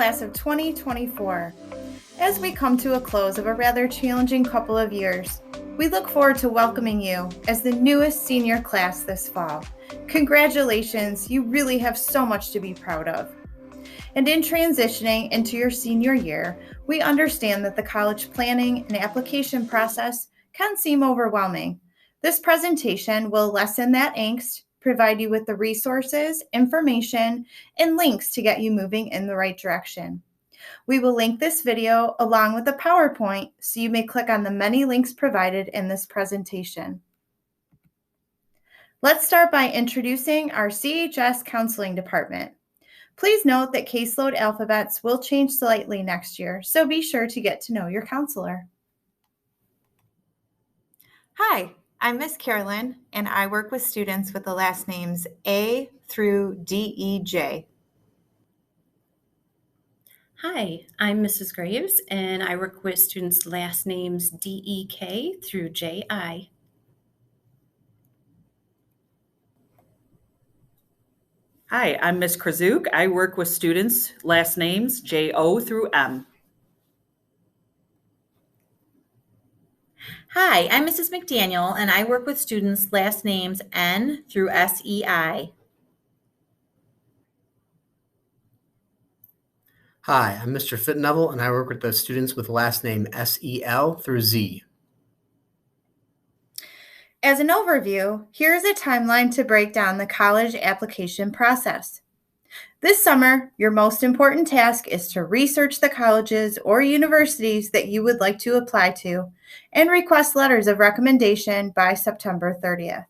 class of 2024. As we come to a close of a rather challenging couple of years, we look forward to welcoming you as the newest senior class this fall. Congratulations, you really have so much to be proud of. And in transitioning into your senior year, we understand that the college planning and application process can seem overwhelming. This presentation will lessen that angst, provide you with the resources, information, and links to get you moving in the right direction. We will link this video along with a PowerPoint so you may click on the many links provided in this presentation. Let's start by introducing our CHS Counseling Department. Please note that caseload alphabets will change slightly next year, so be sure to get to know your counselor. Hi, I'm Miss Carolyn, and I work with students with the last names A through DEJ. Hi, I'm Mrs. Graves, and I work with students' last names DEK through JI. Hi, I'm Ms. Krasuk. I work with students' last names JO through M. Hi, I'm Mrs. McDaniel, and I work with students' last names N through SEI. Hi, I'm Mr. Fitneville, and I work with the students with last name SEL through Z. As an overview, here is a timeline to break down the college application process. This summer, your most important task is to research the colleges or universities that you would like to apply to and request letters of recommendation by September 30th.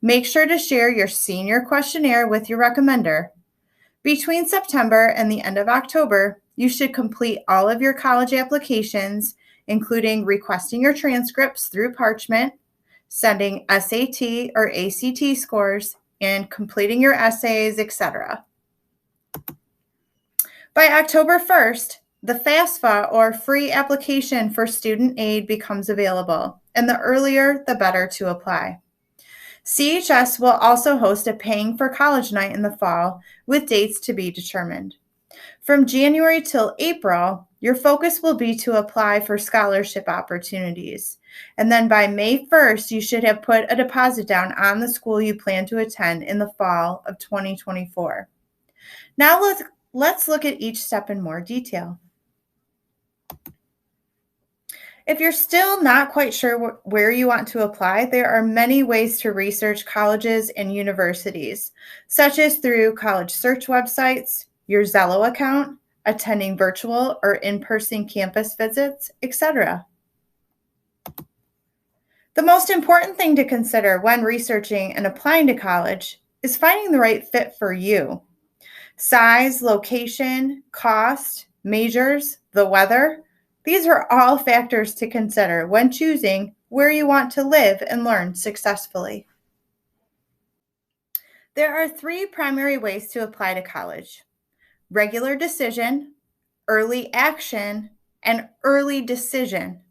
Make sure to share your senior questionnaire with your recommender. Between September and the end of October, you should complete all of your college applications, including requesting your transcripts through Parchment, sending SAT or ACT scores, and completing your essays, etc. By October 1st, the FAFSA or free application for student aid becomes available, and the earlier, the better to apply. CHS will also host a Paying for College Night in the fall with dates to be determined. From January till April, your focus will be to apply for scholarship opportunities. And then by May 1st, you should have put a deposit down on the school you plan to attend in the fall of 2024. Now let's look at each step in more detail. If you're still not quite sure where you want to apply, there are many ways to research colleges and universities, such as through college search websites, your Zello account, attending virtual or in-person campus visits, etc. The most important thing to consider when researching and applying to college is finding the right fit for you. Size, location, cost, majors, the weather, these are all factors to consider when choosing where you want to live and learn successfully. There are three primary ways to apply to college: regular decision, early action, and early decision.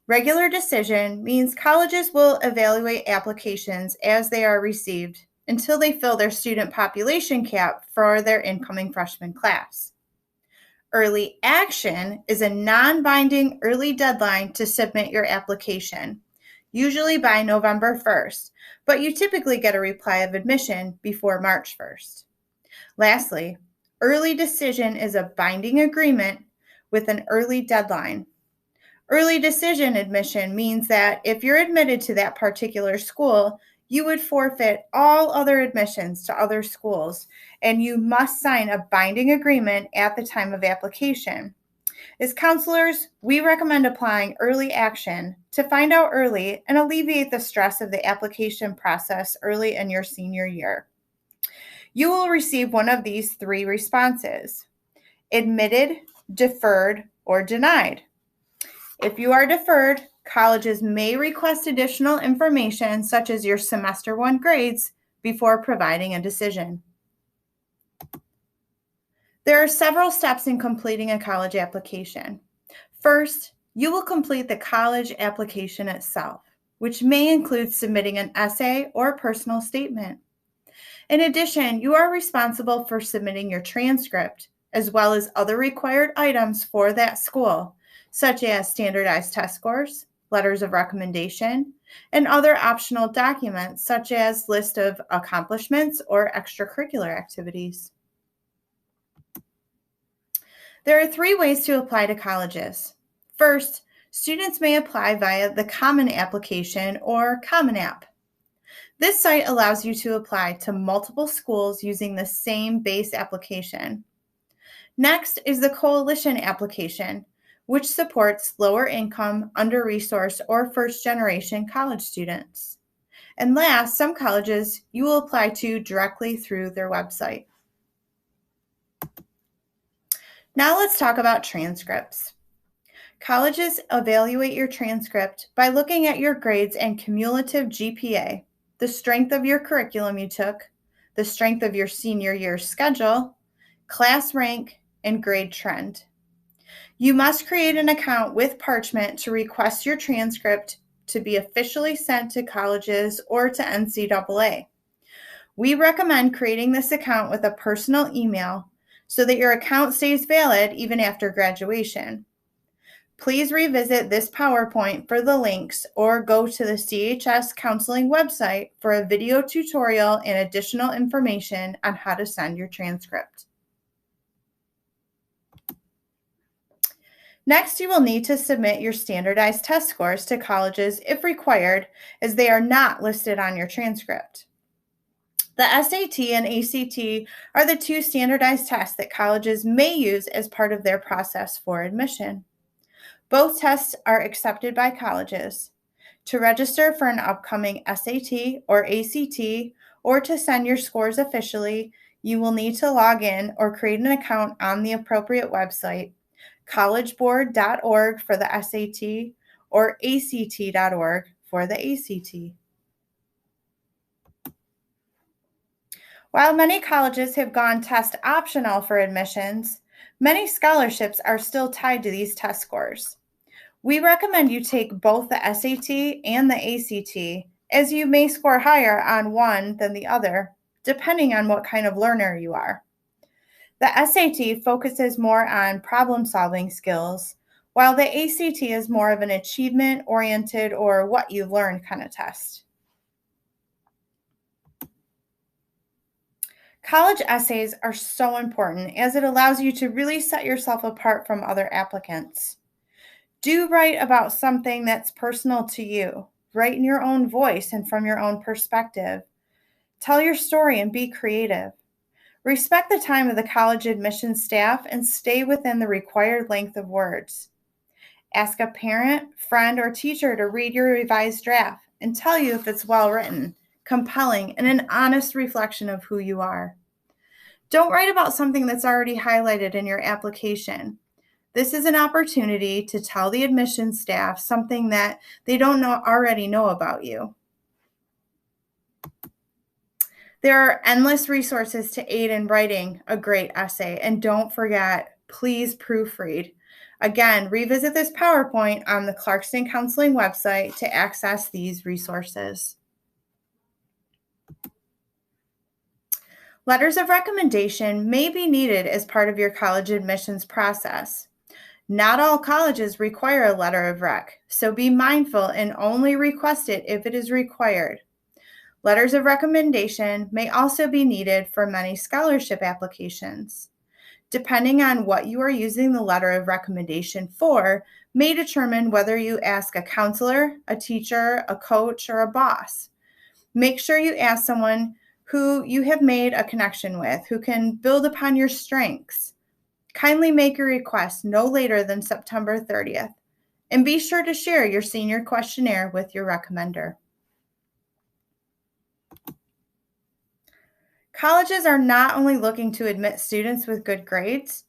Regular decision means colleges will evaluate applications as they are received until they fill their student population cap for their incoming freshman class. Early action is a non-binding early deadline to submit your application, usually by November 1st, but you typically get a reply of admission before March 1st. Lastly, early decision is a binding agreement with an early deadline. Early decision admission means that if you're admitted to that particular school, you would forfeit all other admissions to other schools, and you must sign a binding agreement at the time of application. As counselors, we recommend applying early action to find out early and alleviate the stress of the application process early in your senior year. You will receive one of these three responses: admitted, deferred, or denied. If you are deferred, colleges may request additional information such as your semester 1 grades before providing a decision. There are several steps in completing a college application. First, you will complete the college application itself, which may include submitting an essay or personal statement. In addition, you are responsible for submitting your transcript, as well as other required items for that school, such as standardized test scores, letters of recommendation, and other optional documents such as list of accomplishments or extracurricular activities. There are 3 ways to apply to colleges. First, students may apply via the Common Application or Common App. This site allows you to apply to multiple schools using the same base application. Next is the Coalition Application, which supports lower income, under-resourced, or first-generation college students. And last, some colleges you will apply to directly through their website. Now let's talk about transcripts. Colleges evaluate your transcript by looking at your grades and cumulative GPA, the strength of your curriculum you took, the strength of your senior year schedule, class rank, and grade trend. You must create an account with Parchment to request your transcript to be officially sent to colleges or to NCAA. We recommend creating this account with a personal email so that your account stays valid even after graduation. Please revisit this PowerPoint for the links or go to the CHS Counseling website for a video tutorial and additional information on how to send your transcript. Next, you will need to submit your standardized test scores to colleges if required, as they are not listed on your transcript. The SAT and ACT are the 2 standardized tests that colleges may use as part of their process for admission. Both tests are accepted by colleges. To register for an upcoming SAT or ACT, or to send your scores officially, you will need to log in or create an account on the appropriate website, collegeboard.org for the SAT or ACT.org for the ACT. While many colleges have gone test optional for admissions, many scholarships are still tied to these test scores. We recommend you take both the SAT and the ACT, as you may score higher on one than the other, depending on what kind of learner you are. The SAT focuses more on problem-solving skills, while the ACT is more of an achievement-oriented or what you've learned kind of test. College essays are so important as it allows you to really set yourself apart from other applicants. Do write about something that's personal to you. Write in your own voice and from your own perspective. Tell your story and be creative. Respect the time of the college admissions staff and stay within the required length of words. Ask a parent, friend, or teacher to read your revised draft and tell you if it's well written, compelling, and an honest reflection of who you are. Don't write about something that's already highlighted in your application. This is an opportunity to tell the admissions staff something that they don't already know about you. There are endless resources to aid in writing a great essay, and don't forget, please proofread. Again, revisit this PowerPoint on the Clarkston Counseling website to access these resources. Letters of recommendation may be needed as part of your college admissions process. Not all colleges require a letter of rec, so be mindful and only request it if it is required. Letters of recommendation may also be needed for many scholarship applications. Depending on what you are using the letter of recommendation for, may determine whether you ask a counselor, a teacher, a coach, or a boss. Make sure you ask someone who you have made a connection with, who can build upon your strengths. Kindly make your request no later than September 30th, and be sure to share your senior questionnaire with your recommender. Colleges are not only looking to admit students with good grades,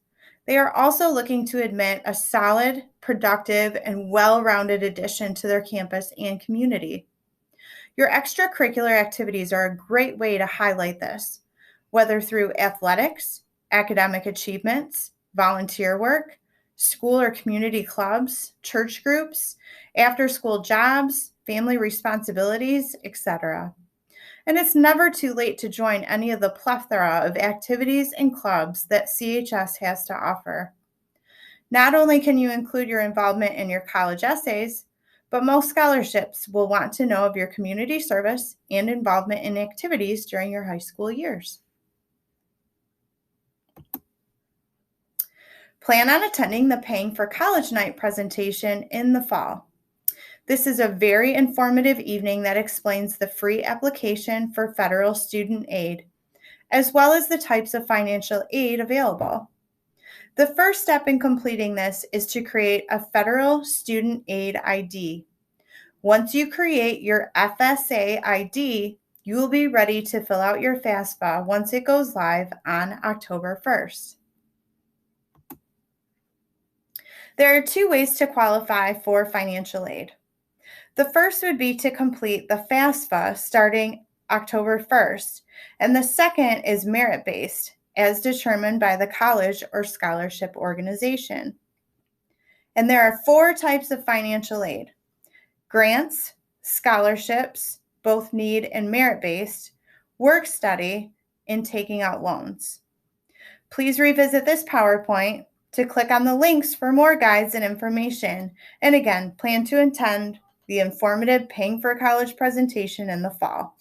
they are also looking to admit a solid, productive, and well-rounded addition to their campus and community. Your extracurricular activities are a great way to highlight this, whether through athletics, academic achievements, volunteer work, school or community clubs, church groups, after-school jobs, family responsibilities, etc. And it's never too late to join any of the plethora of activities and clubs that CHS has to offer. Not only can you include your involvement in your college essays, but most scholarships will want to know of your community service and involvement in activities during your high school years. Plan on attending the Paying for College Night presentation in the fall. This is a very informative evening that explains the free application for federal student aid, as well as the types of financial aid available. The first step in completing this is to create a federal student aid ID. Once you create your FSA ID, you will be ready to fill out your FAFSA once it goes live on October 1st. There are 2 ways to qualify for financial aid. The first would be to complete the FAFSA starting October 1st, and the second is merit-based, as determined by the college or scholarship organization. And there are 4 types of financial aid: grants, scholarships, both need and merit-based, work study, and taking out loans. Please revisit this PowerPoint to click on the links for more guides and information. And again, plan to attend the informative Paying for College presentation in the fall.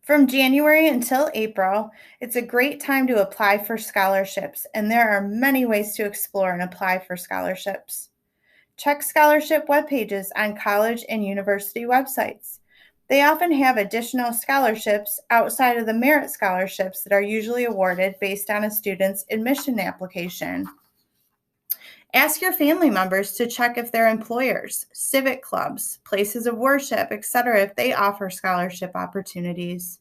From January until April, it's a great time to apply for scholarships, and there are many ways to explore and apply for scholarships. Check scholarship web pages on college and university websites. They often have additional scholarships outside of the merit scholarships that are usually awarded based on a student's admission application. Ask your family members to check if their employers, civic clubs, places of worship, etc., if they offer scholarship opportunities.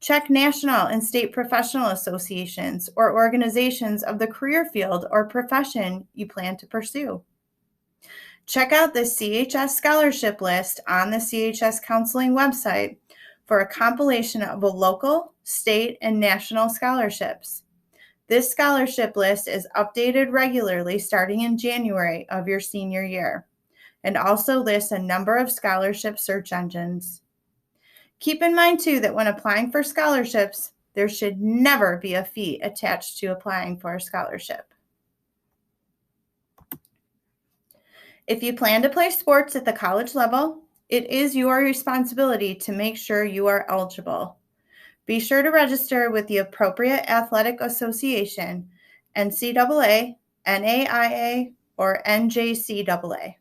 Check national and state professional associations or organizations of the career field or profession you plan to pursue. Check out the CHS scholarship list on the CHS Counseling website for a compilation of local, state, and national scholarships. This scholarship list is updated regularly starting in January of your senior year, and also lists a number of scholarship search engines. Keep in mind, too, that when applying for scholarships, there should never be a fee attached to applying for a scholarship. If you plan to play sports at the college level, it is your responsibility to make sure you are eligible. Be sure to register with the appropriate athletic association, NCAA, NAIA, or NJCAA.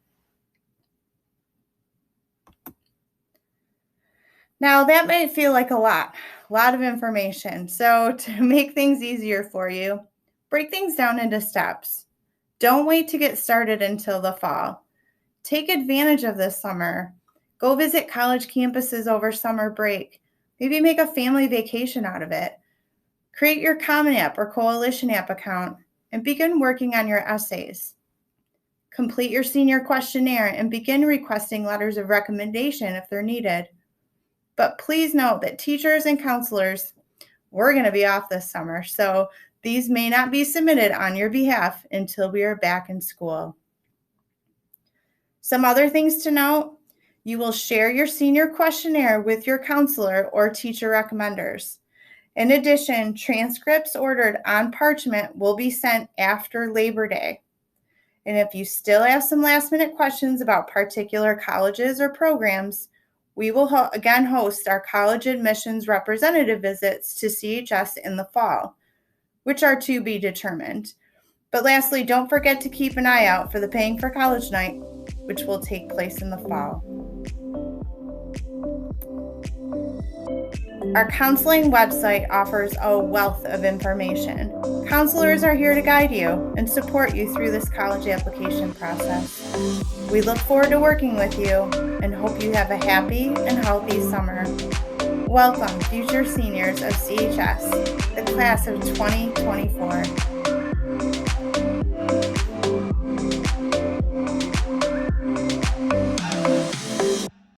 Now, that might feel like a lot of information. So to make things easier for you, break things down into steps. Don't wait to get started until the fall. Take advantage of this summer. Go visit college campuses over summer break. Maybe make a family vacation out of it. Create your Common App or Coalition App account and begin working on your essays. Complete your senior questionnaire and begin requesting letters of recommendation if they're needed. But please note that teachers and counselors, we're going to be off this summer, so these may not be submitted on your behalf until we are back in school. Some other things to note: you will share your senior questionnaire with your counselor or teacher recommenders. In addition, transcripts ordered on parchment will be sent after Labor Day. And if you still have some last-minute questions about particular colleges or programs, we will again host our college admissions representative visits to CHS in the fall, which are to be determined. But lastly, don't forget to keep an eye out for the Paying for College Night, which will take place in the fall. Our counseling website offers a wealth of information. Counselors are here to guide you and support you through this college application process. We look forward to working with you and hope you have a happy and healthy summer. Welcome, future seniors of CHS, the class of 2024.